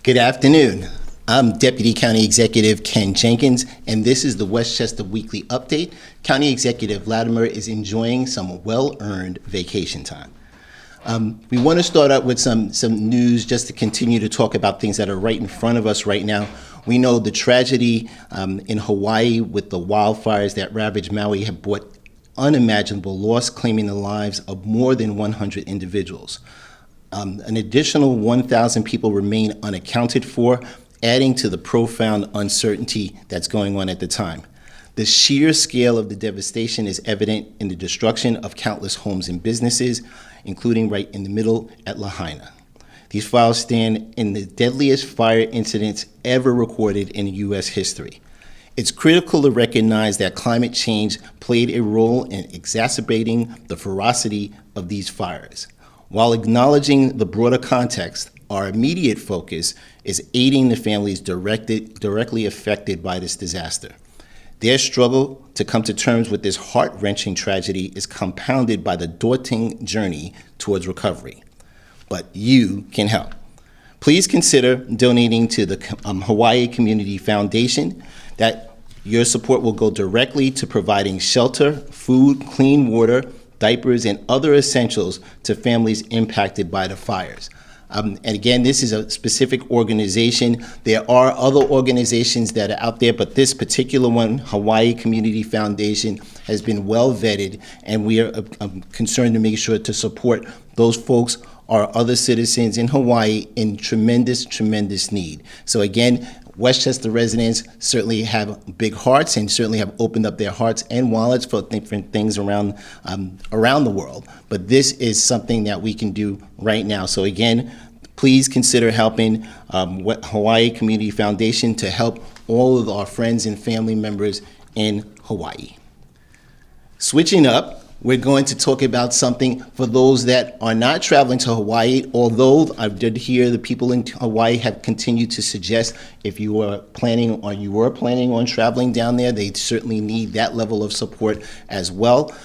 Good afternoon. I'm Deputy County Executive Ken Jenkins, and this is the Westchester Weekly Update. County Executive Latimer is enjoying some well-earned vacation time. We want to start out with some news just to continue to talk about things that are right in front of us right now. We know the tragedy in Hawaii with the wildfires that ravaged Maui have brought unimaginable loss, claiming the lives of more than 100 individuals. An additional 1,000 people remain unaccounted for, adding to the profound uncertainty that's going on at the time. The sheer scale of the devastation is evident in the destruction of countless homes and businesses, including right in the middle at Lahaina. These fires stand in the deadliest fire incidents ever recorded in U.S. history. It's critical to recognize that climate change played a role in exacerbating the ferocity of these fires. While acknowledging the broader context, our immediate focus is aiding the families directly affected by this disaster. Their struggle to come to terms with this heart-wrenching tragedy is compounded by the daunting journey towards recovery. But you can help. Please consider donating to the Hawaii Community Foundation. That your support will go directly to providing shelter, food, clean water, diapers, and other essentials to families impacted by the fires. And again, this is a specific organization. There are other organizations that are out there, but this particular one, Hawaii Community Foundation, has been well vetted, and we are concerned to make sure to support those folks or other citizens in Hawaii in tremendous need. So again, Westchester residents certainly have big hearts and certainly have opened up their hearts and wallets for different things around the world. But this is something that we can do right now. So again, please consider helping Hawaii Community Foundation to help all of our friends and family members in Hawaii. Switching up, we're going to talk about something for those that are not traveling to Hawaii, although I did hear the people in Hawaii have continued to suggest if you were planning on traveling down there, they certainly need that level of support as well.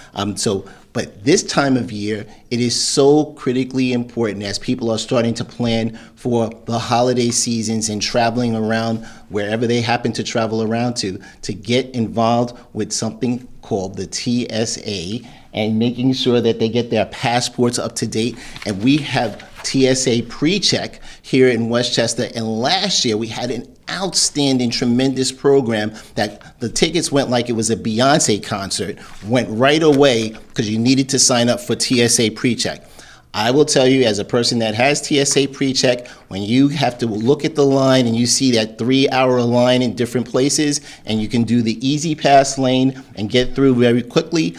But this time of year, it is so critically important as people are starting to plan for the holiday seasons and traveling around wherever they happen to travel around to get involved with something called the TSA and making sure that they get their passports up to date. And we have TSA pre-check here in Westchester, and last year we had an outstanding, tremendous program that the tickets went like it was a Beyonce concert, went right away because you needed to sign up for TSA pre-check. I will tell you, as a person that has TSA pre-check, when you have to look at the line and you see that 3-hour line in different places and you can do the easy pass lane and get through very quickly,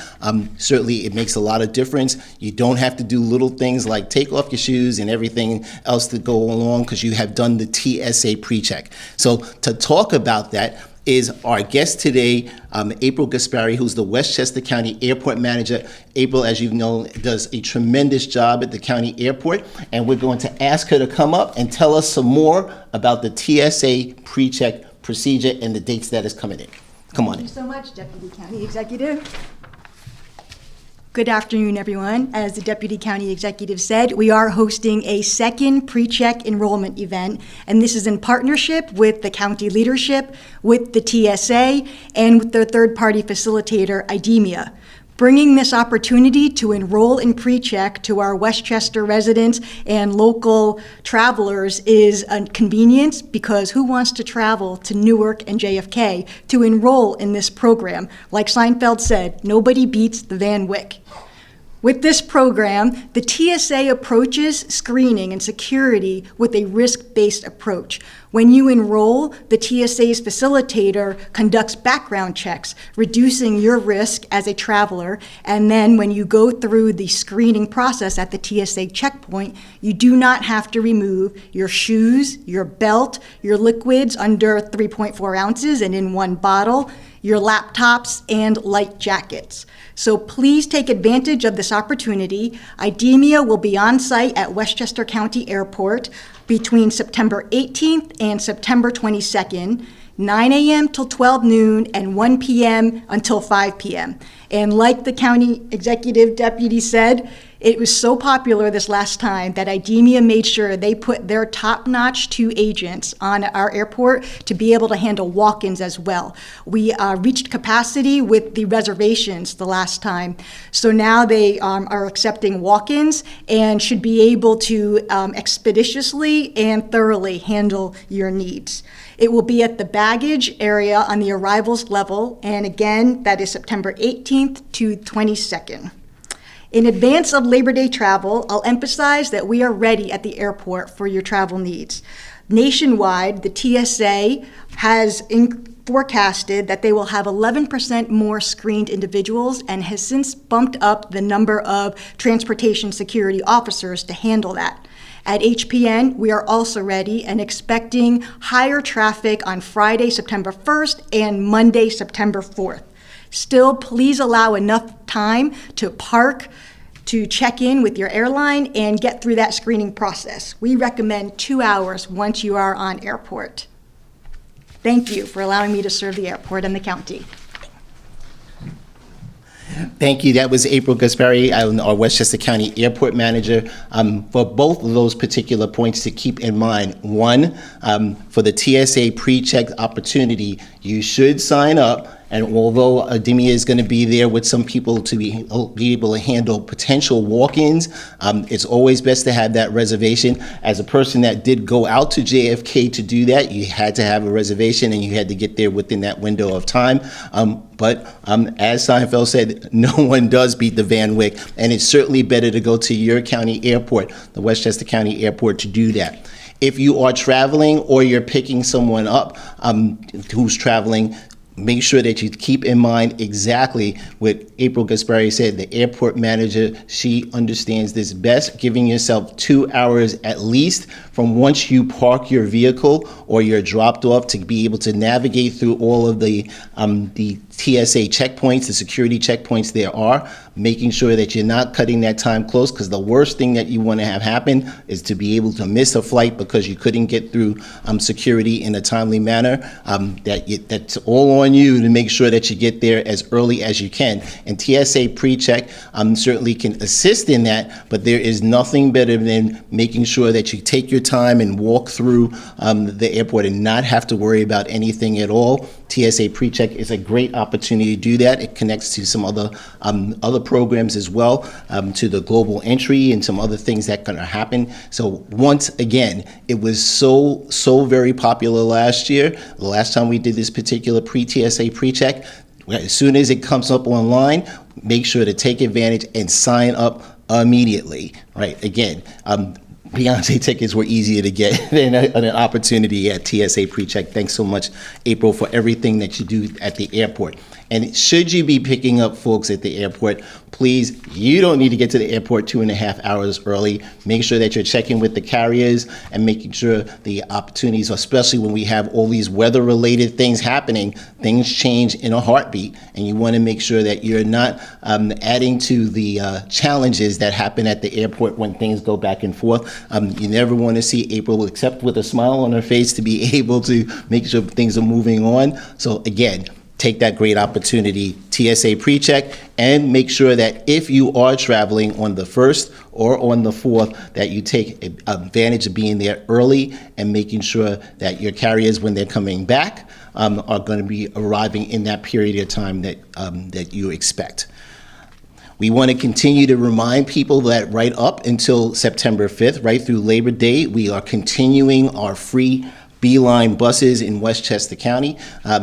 certainly it makes a lot of difference. You don't have to do little things like take off your shoes and everything else to go along because you have done the TSA pre-check. So to talk about that is our guest today, April Gaspari, who's the Westchester County Airport Manager. April, as you know, does a tremendous job at the county airport, and we're going to ask her to come up and tell us some more about the TSA pre-check procedure and the dates that is coming in. Come on in. Thank you so much, Deputy County Executive. Good afternoon, everyone. As the Deputy County Executive said, we are hosting a second pre-check enrollment event, and this is in partnership with the county leadership, with the TSA, and with their third-party facilitator, IDEMIA. Bringing this opportunity to enroll in pre-check to our Westchester residents and local travelers is a convenience, because who wants to travel to Newark and JFK to enroll in this program? Like Seinfeld said, nobody beats the Van Wyck. With this program, the TSA approaches screening and security with a risk-based approach. When you enroll, the TSA's facilitator conducts background checks, reducing your risk as a traveler. And then when you go through the screening process at the TSA checkpoint, you do not have to remove your shoes, your belt, your liquids under 3.4 ounces and in one bottle, your laptops, and light jackets. So please take advantage of this opportunity. IDEMIA will be on site at Westchester County Airport between September 18th and September 22nd, 9 a.m. till 12 noon and 1 p.m. until 5 p.m. And like the county executive deputy said, It was so popular this last time that IDEMIA made sure they put their top-notch 2 agents on our airport to be able to handle walk-ins as well. We reached capacity with the reservations the last time, so now they are accepting walk-ins and should be able to expeditiously and thoroughly handle your needs. It will be at the baggage area on the arrivals level, and again, that is September 18th to 22nd. In advance of Labor Day travel, I'll emphasize that we are ready at the airport for your travel needs. Nationwide, the TSA has forecasted that they will have 11% more screened individuals and has since bumped up the number of transportation security officers to handle that. At HPN, we are also ready and expecting higher traffic on Friday, September 1st and Monday, September 4th. Still, please allow enough time to park, to check in with your airline, and get through that screening process. We recommend 2 hours once you are on airport. Thank you for allowing me to serve the airport and the county. Thank you. That was April Gaspari, our Westchester County Airport Manager. For both of those particular points to keep in mind, one, for the TSA pre-check opportunity, you should sign up. And although IDEMIA is going to be there with some people to be able to handle potential walk-ins, it's always best to have that reservation. As a person that did go out to JFK to do that, you had to have a reservation and you had to get there within that window of time. But as Seinfeld said, no one does beat the Van Wyck, and it's certainly better to go to your county airport, the Westchester County Airport, to do that. If you are traveling or you're picking someone up who's traveling, make sure that you keep in mind exactly what April Gaspari said. The airport manager, she understands this best, giving yourself 2 hours at least from once you park your vehicle or you're dropped off to be able to navigate through all of the TSA checkpoints, the security checkpoints there are, making sure that you're not cutting that time close, because the worst thing that you want to have happen is to be able to miss a flight because you couldn't get through security in a timely manner. That's all on you to make sure that you get there as early as you can. And TSA pre-check certainly can assist in that, but there is nothing better than making sure that you take your time and walk through the airport and not have to worry about anything at all. TSA pre-check is a great opportunity to do that. It connects to some other programs as well, to the global entry and some other things that are going to happen. So once again, it was so very popular last year. The last time we did this particular TSA pre-check, as soon as it comes up online, make sure to take advantage and sign up immediately. Right? Again, Beyonce tickets were easier to get than an opportunity at TSA pre-check. Thanks so much, April, for everything that you do at the airport. And should you be picking up folks at the airport, please, you don't need to get to the airport 2.5 hours early. Make sure that you're checking with the carriers and making sure the opportunities, especially when we have all these weather-related things happening, things change in a heartbeat, and you want to make sure that you're not adding to the challenges that happen at the airport when things go back and forth. You never want to see April except with a smile on her face to be able to make sure things are moving on. So again, take that great opportunity, TSA pre-check, and make sure that if you are traveling on the 1st or on the 4th, that you take advantage of being there early and making sure that your carriers, when they're coming back, are going to be arriving in that period of time that you expect. We want to continue to remind people that right up until September 5th, right through Labor Day, we are continuing our free B-Line buses in Westchester County.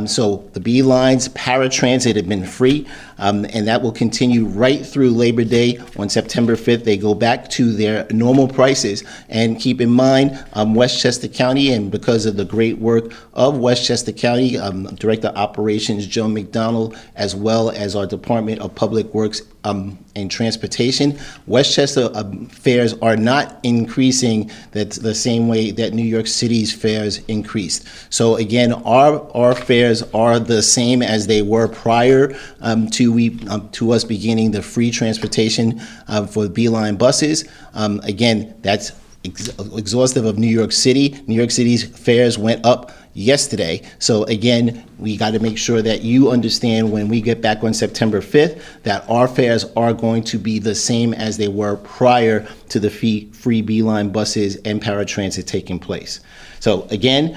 So the B-Lines, paratransit have been free, and that will continue right through Labor Day. On September 5th, they go back to their normal prices. And keep in mind, Westchester County, and because of the great work of Westchester County, Director of Operations Joe McDonald, as well as our Department of Public Works and Transportation, Westchester fares are not increasing the same way that New York City's fares increased. So again, our fares are the same as they were prior to us beginning the free transportation for B-Line buses. Again, that's exhaustive of New York City. New York City's fares went up yesterday. So again, we got to make sure that you understand when we get back on September 5th that our fares are going to be the same as they were prior to the free Beeline buses and paratransit taking place. So again,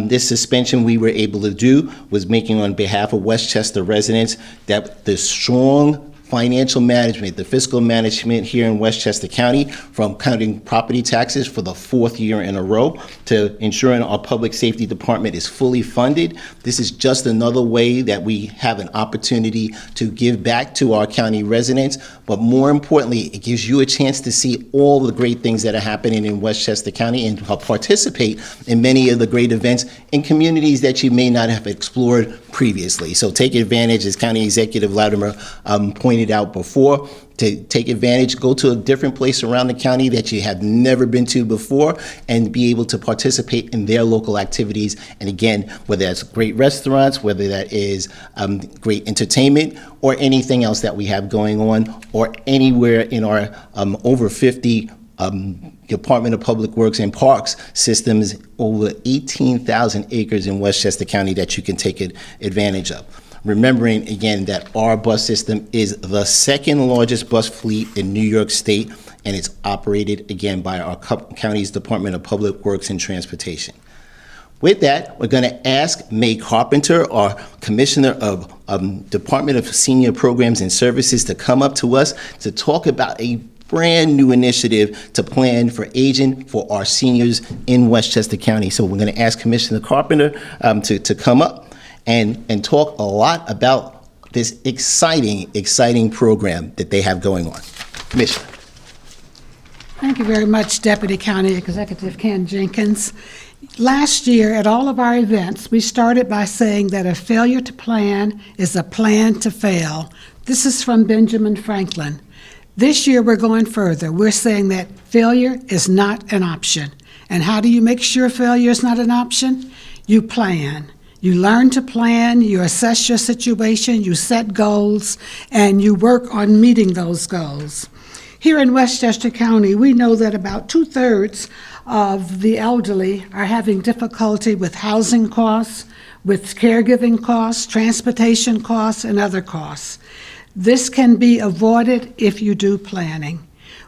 this suspension we were able to do was making on behalf of Westchester residents that the strong financial management, the fiscal management here in Westchester County, from counting property taxes for the 4th year in a row to ensuring our public safety department is fully funded. This is just another way that we have an opportunity to give back to our county residents, but more importantly, it gives you a chance to see all the great things that are happening in Westchester County and participate in many of the great events in communities that you may not have explored previously. So take advantage, as County Executive Latimer pointed out before, to take advantage, go to a different place around the county that you have never been to before and be able to participate in their local activities. And again, whether that's great restaurants, whether that is great entertainment or anything else that we have going on, or anywhere in our over 50 Department of Public Works and Parks systems, over 18,000 acres in Westchester County that you can take advantage of. Remembering again that our bus system is the second largest bus fleet in New York State, and it's operated again by our county's Department of Public Works and Transportation. With that, we're going to ask May Carpenter, our Commissioner of Department of Senior Programs and Services, to come up to us to talk about a brand new initiative to plan for aging for our seniors in Westchester County. So we're going to ask Commissioner Carpenter to come up and talk a lot about this exciting program that they have going on. Commissioner. Thank you very much, Deputy County Executive Ken Jenkins. Last year at all of our events, we started by saying that a failure to plan is a plan to fail. This is from Benjamin Franklin. This year we're going further. We're saying that failure is not an option. And how do you make sure failure is not an option? You plan. You learn to plan, you assess your situation, you set goals, and you work on meeting those goals. Here in Westchester County, we know that about 2/3 of the elderly are having difficulty with housing costs, with caregiving costs, transportation costs, and other costs. This can be avoided if you do planning.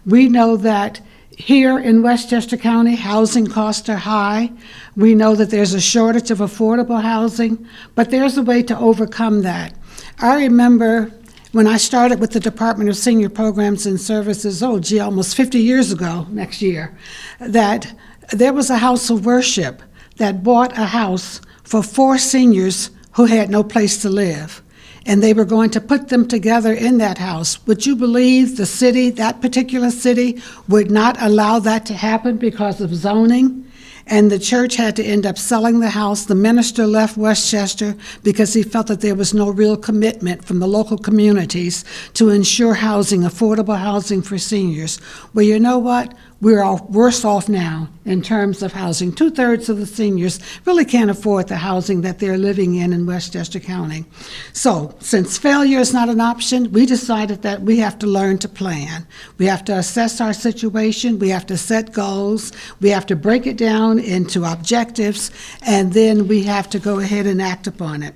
We know that here in Westchester County, housing costs are high. We know that there's a shortage of affordable housing, but there's a way to overcome that. I remember when I started with the Department of Senior Programs and Services, almost 50 years ago next year, that there was a house of worship that bought a house for 4 seniors who had no place to live. And they were going to put them together in that house. Would you believe the city, that particular city, would not allow that to happen because of zoning? And the church had to end up selling the house. The minister left Westchester because he felt that there was no real commitment from the local communities to ensure housing, affordable housing for seniors. Well, you know what? We're all worse off now in terms of housing. 2/3 of the seniors really can't afford the housing that they're living in Westchester County. So, since failure is not an option, we decided that we have to learn to plan. We have to assess our situation, we have to set goals, we have to break it down into objectives, and then we have to go ahead and act upon it.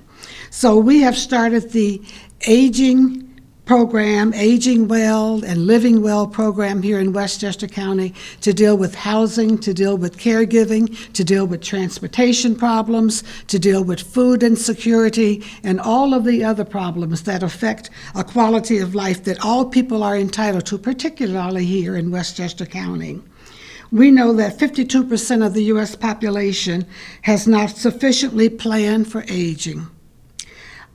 So we have started the Aging program, Aging Well and Living Well program here in Westchester County to deal with housing, to deal with caregiving, to deal with transportation problems, to deal with food insecurity, and all of the other problems that affect a quality of life that all people are entitled to, particularly here in Westchester County. We know that 52% of the U.S. population has not sufficiently planned for aging.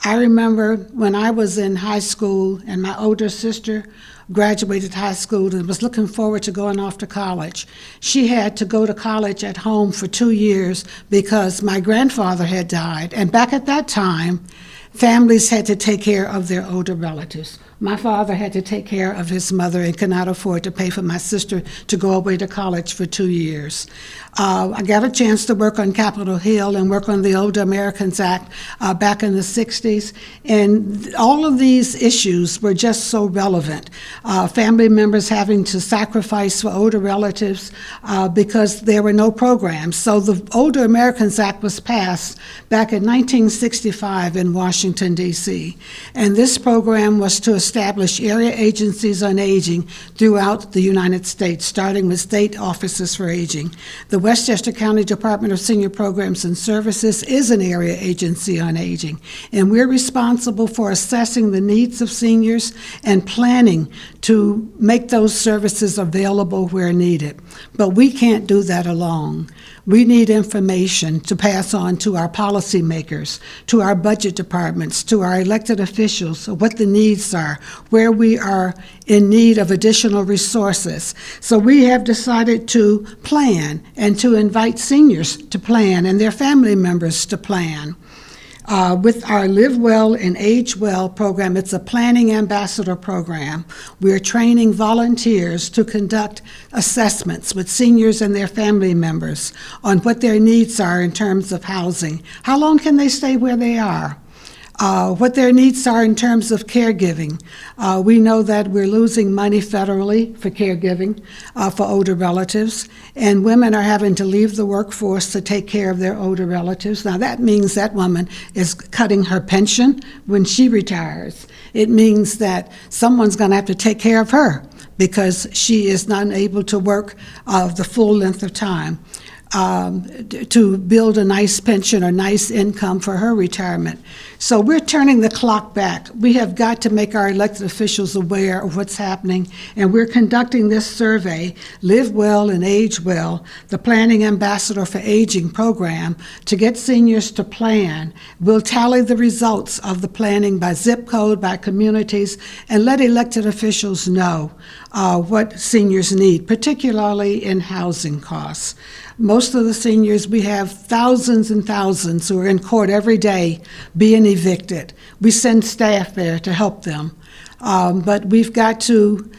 I remember when I was in high school and my older sister graduated high school and was looking forward to going off to college. She had to go to college at home for 2 years because my grandfather had died. And back at that time, families had to take care of their older relatives. My father had to take care of his mother and could not afford to pay for my sister to go away to college for 2 years. I got a chance to work on Capitol Hill and work on the Older Americans Act back in the 60s, and all of these issues were just so relevant. Family members having to sacrifice for older relatives because there were no programs. So the Older Americans Act was passed back in 1965 in Washington, D.C., and this program was to establish area agencies on aging throughout the United States, starting with state offices for aging. The Westchester County Department of Senior Programs and Services is an area agency on aging, and we're responsible for assessing the needs of seniors and planning to make those services available where needed. But we can't do that alone. We need information to pass on to our policymakers, to our budget departments, to our elected officials, of what the needs are, where we are in need of additional resources. So we have decided to plan and to invite seniors to plan and their family members to plan. With our Live Well and Age Well program, it's a planning ambassador program. We're training volunteers to conduct assessments with seniors and their family members on what their needs are in terms of housing. How long can they stay where they are? What their needs are in terms of caregiving. We know that we're losing money federally for caregiving for older relatives, and women are having to leave the workforce to take care of their older relatives. Now that means that woman is cutting her pension when she retires. It means that someone's going to have to take care of her because she is not able to work the full length of time. To build a nice pension or nice income for her retirement. So we're turning the clock back. We have got to make our elected officials aware of what's happening, and we're conducting this survey, Live Well and Age Well, the Planning Ambassador for Aging program, to get seniors to plan. We'll tally the results of the planning by zip code, by communities, and let elected officials know what seniors need, particularly in housing costs. Most of the seniors, we have thousands and thousands who are in court every day being evicted. We send staff there to help them. But we've got to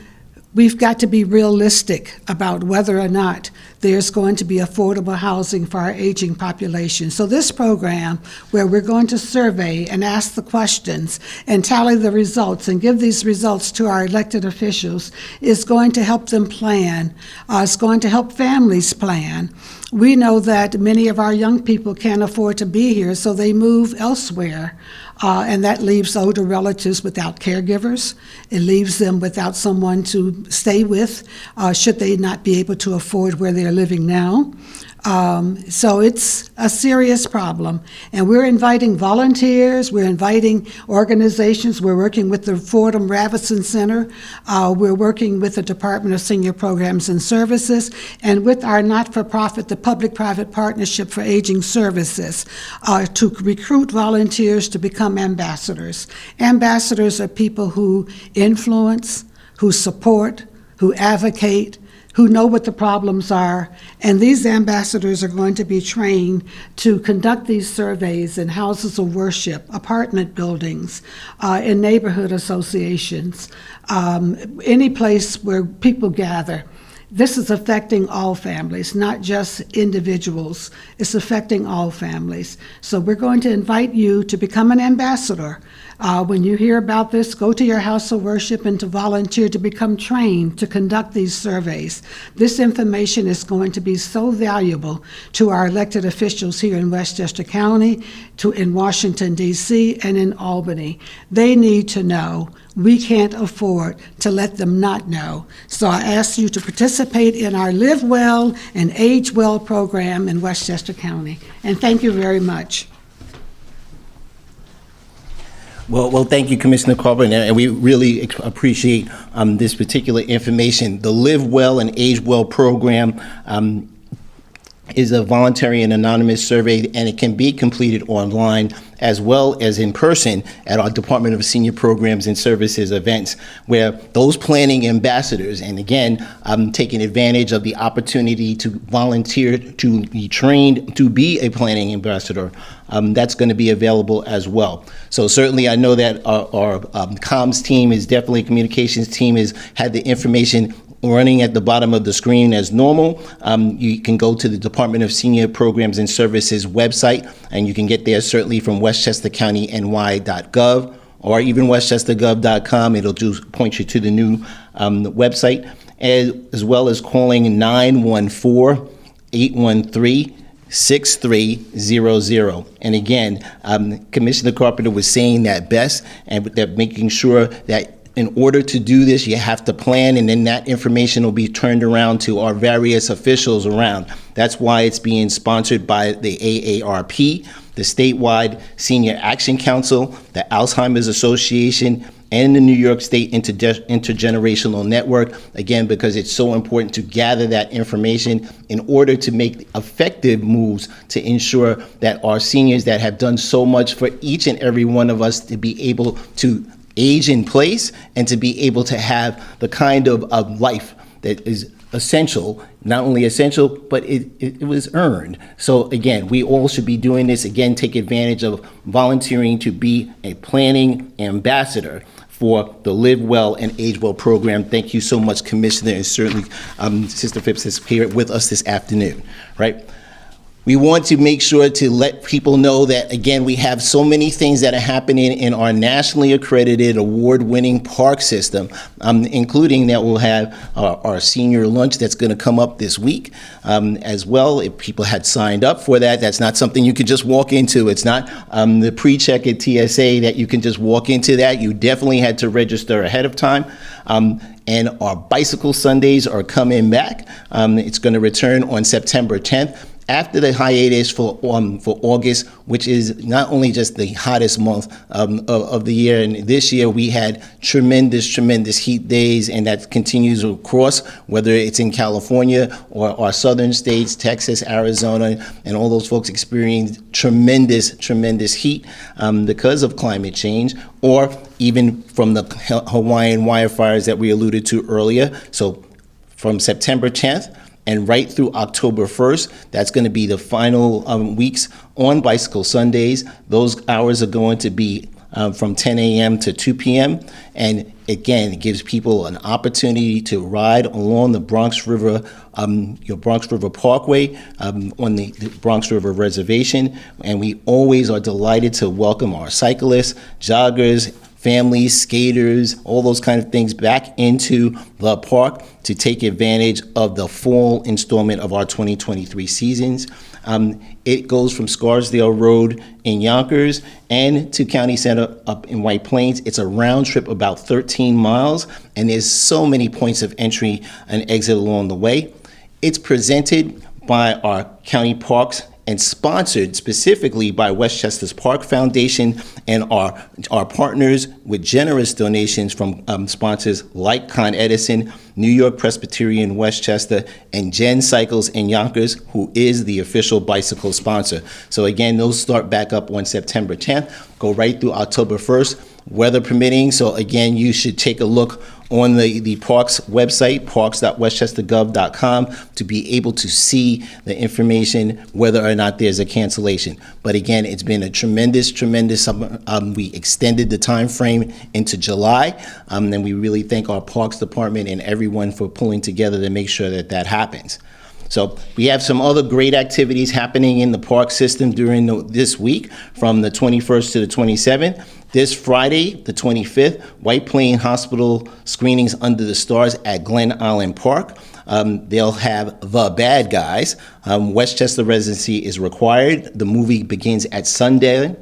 be realistic about whether or not there's going to be affordable housing for our aging population. So this program, where we're going to survey and ask the questions and tally the results and give these results to our elected officials, is going to help them plan. It's going to help families plan. We know that many of our young people can't afford to be here, so they move elsewhere. And that leaves older relatives without caregivers. It leaves them without someone to stay with, should they not be able to afford where they're living now. So it's a serious problem. And we're inviting volunteers, we're inviting organizations, we're working with the Fordham Ravison Center, we're working with the Department of Senior Programs and Services, and with our not-for-profit, the Public-Private Partnership for Aging Services, to recruit volunteers to become ambassadors. Ambassadors are people who influence, who support, who advocate, who know what the problems are, and these ambassadors are going to be trained to conduct these surveys in houses of worship, apartment buildings, in neighborhood associations, any place where people gather. This is affecting all families, not just individuals. It's affecting all families. So we're going to invite you to become an ambassador. When you hear about this, go to your house of worship and to volunteer to become trained to conduct these surveys. This information is going to be so valuable to our elected officials here in Westchester County, in Washington, D.C., and in Albany. They need to know. We can't afford to let them not know. So I ask you to participate in our Live Well and Age Well program in Westchester County. And thank you very much. Well, thank you, Commissioner Carpenter, and we really appreciate this particular information. The Live Well and Age Well program is a voluntary and anonymous survey, and it can be completed online as well as in person at our Department of Senior Programs and Services events, where those planning ambassadors, and again, I'm taking advantage of the opportunity to volunteer to be trained to be a planning ambassador. That's going to be available as well. So certainly I know that our comms team is definitely, communications team has had the information running at the bottom of the screen as normal. You can go to the Department of Senior Programs and Services website, and you can get there certainly from westchestercountyny.gov or even westchestergov.com. It'll just point you to the new website, as well as calling 914-813-6300. And again, Commissioner Carpenter was saying that best, and that making sure that in order to do this, you have to plan, and then that information will be turned around to our various officials around. That's why it's being sponsored by the AARP, the Statewide Senior Action Council, the Alzheimer's Association, and the New York State Intergenerational Network, again, because it's so important to gather that information in order to make effective moves to ensure that our seniors that have done so much for each and every one of us to be able to age in place and to be able to have the kind of life that is essential, not only essential, but it was earned. So again, we all should be doing this. Again, take advantage of volunteering to be a planning ambassador for the Live Well and Age Well program. Thank you so much, Commissioner, and certainly Sister Phipps is here with us this afternoon, right? We want to make sure to let people know that, again, we have so many things that are happening in our nationally accredited award-winning park system, including that we'll have our senior lunch that's going to come up this week as well. If people had signed up for that, that's not something you could just walk into. It's not the pre-check at TSA that you can just walk into that. You definitely had to register ahead of time. And our Bicycle Sundays are coming back. It's going to return on September 10th. After the hiatus for August, which is not only just the hottest month of the year, and this year we had tremendous heat days, and that continues across, whether it's in California or our southern states, Texas, Arizona, and all those folks experienced tremendous heat because of climate change, or even from the Hawaiian wildfires that we alluded to earlier. So from September 10th, and right through October 1st, that's going to be the final weeks on Bicycle Sundays. Those hours are going to be from 10 a.m. to 2 p.m. And again, it gives people an opportunity to ride along the Bronx River, your Bronx River Parkway on the Bronx River Reservation. And we always are delighted to welcome our cyclists, joggers, families, skaters, all those kind of things back into the park to take advantage of the fall installment of our 2023 seasons. It goes from Scarsdale Road in Yonkers and to County Center up in White Plains. It's a round trip about 13 miles, and there's so many points of entry and exit along the way. It's presented by our county parks and sponsored specifically by Westchester's Park Foundation and our partners with generous donations from sponsors like Con Edison, New York Presbyterian Westchester, and Gen Cycles in Yonkers, who is the official bicycle sponsor. So again, those start back up on September 10th, go right through October 1st, weather permitting. So again, you should take a look on the parks website, parks.westchestergov.com, to be able to see the information whether or not there's a cancellation. But again, it's been a tremendous summer. We extended the time frame into July, and we really thank our parks department and everyone for pulling together to make sure that that happens. So we have some other great activities happening in the park system during this week from the 21st to the 27th. This Friday, the 25th, White Plain Hospital screenings Under the Stars at Glen Island Park. They'll have The Bad Guys. Westchester residency is required. The movie begins at sundown.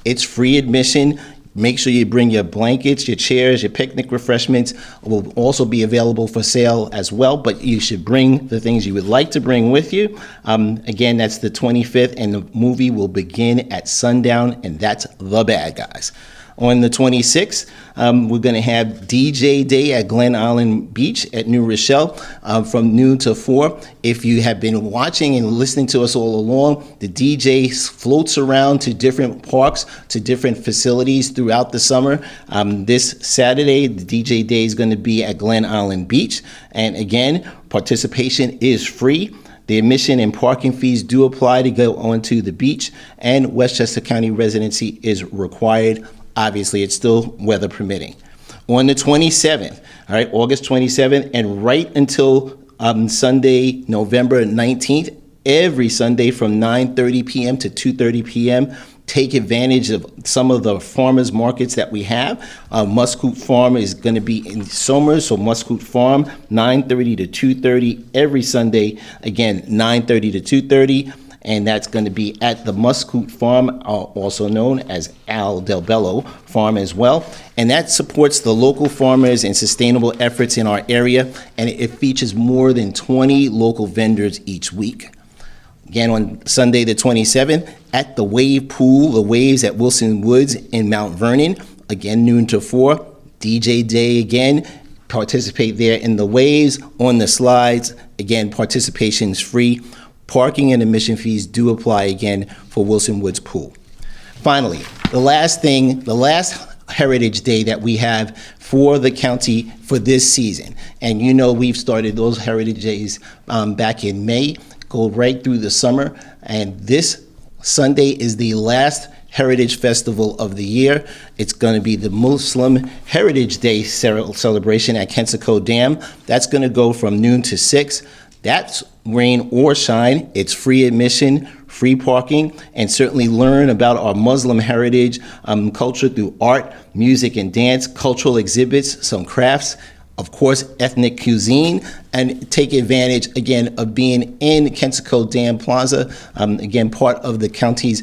It's free admission. Make sure you bring your blankets, your chairs, your picnic refreshments will also be available for sale as well, but you should bring the things you would like to bring with you. Again, that's the 25th, and the movie will begin at sundown, and that's The Bad Guys. On the 26th, we're going to have DJ Day at Glen Island Beach at New Rochelle from noon to 4. If you have been watching and listening to us all along, the DJ floats around to different parks, to different facilities throughout the summer. This Saturday, the DJ Day is going to be at Glen Island Beach. And again, participation is free. The admission and parking fees do apply to go onto the beach, and Westchester County residency is required. Obviously, it's still weather permitting. On the 27th, all right, August 27th, and right until Sunday, November 19th, every Sunday from 9:30 p.m. to 2:30 p.m., take advantage of some of the farmers markets that we have. Muscoot Farm is going to be in Somers, so Muscoot Farm, 9:30 to 2:30 every Sunday. Again, 9:30 to 2:30, and that's going to be at the Muscoot Farm, also known as Al Del Bello Farm as well. And that supports the local farmers and sustainable efforts in our area, and it features more than 20 local vendors each week. Again, on Sunday the 27th, at the Wave Pool, the Waves at Wilson Woods in Mount Vernon, again, noon to 4. DJ Day again, participate there in the Waves, on the slides. Again, participation is free. Parking and admission fees do apply again for Wilson Woods Pool. Finally, the last Heritage Day that we have for the county for this season. And you know we've started those Heritage Days back in May, go right through the summer, and this Sunday is the last Heritage Festival of the year. It's going to be the Muslim Heritage Day celebration at Kensico Dam. That's going to go from noon to 6. That's rain or shine. It's free admission, free parking, and certainly learn about our Muslim heritage culture through art, music, and dance, cultural exhibits, some crafts, of course, ethnic cuisine, and take advantage, again, of being in Kensico Dam Plaza, again, part of the county's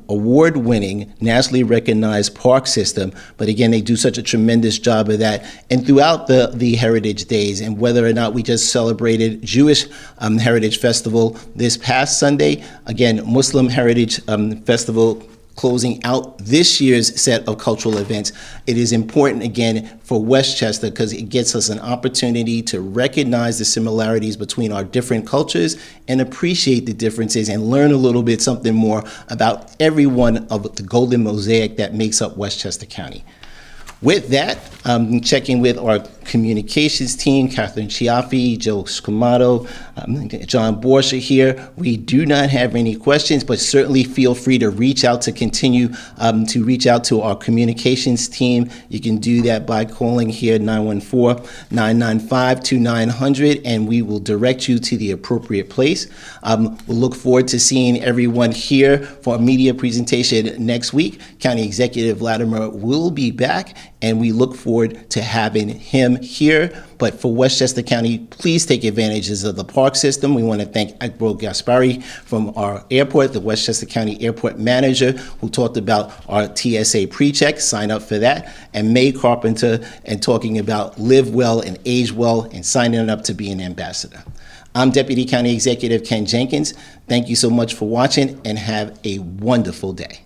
award-winning, nationally recognized park system. But again, they do such a tremendous job of that. And throughout the Heritage Days, and whether or not we just celebrated Jewish Heritage Festival this past Sunday, again, Muslim Heritage Festival closing out this year's set of cultural events, it is important, again, for Westchester because it gets us an opportunity to recognize the similarities between our different cultures and appreciate the differences and learn a little bit something more about every one of the golden mosaic that makes up Westchester County. With that, checking with our communications team, Catherine Chiaffi, Joe Scamato, John Borsha here. We do not have any questions, but certainly feel free to reach out to continue to reach out to our communications team. You can do that by calling here 914-995-2900, and we will direct you to the appropriate place. We'll look forward to seeing everyone here for a media presentation next week. County Executive Latimer will be back, and we look forward to having him here. But for Westchester County, please take advantages of the park system. We want to thank Akbro Gaspari from our airport, the Westchester County Airport Manager, who talked about our TSA pre-check. Sign up for that. And May Carpenter, and talking about live well and age well and signing up to be an ambassador. I'm Deputy County Executive Ken Jenkins. Thank you so much for watching, and have a wonderful day.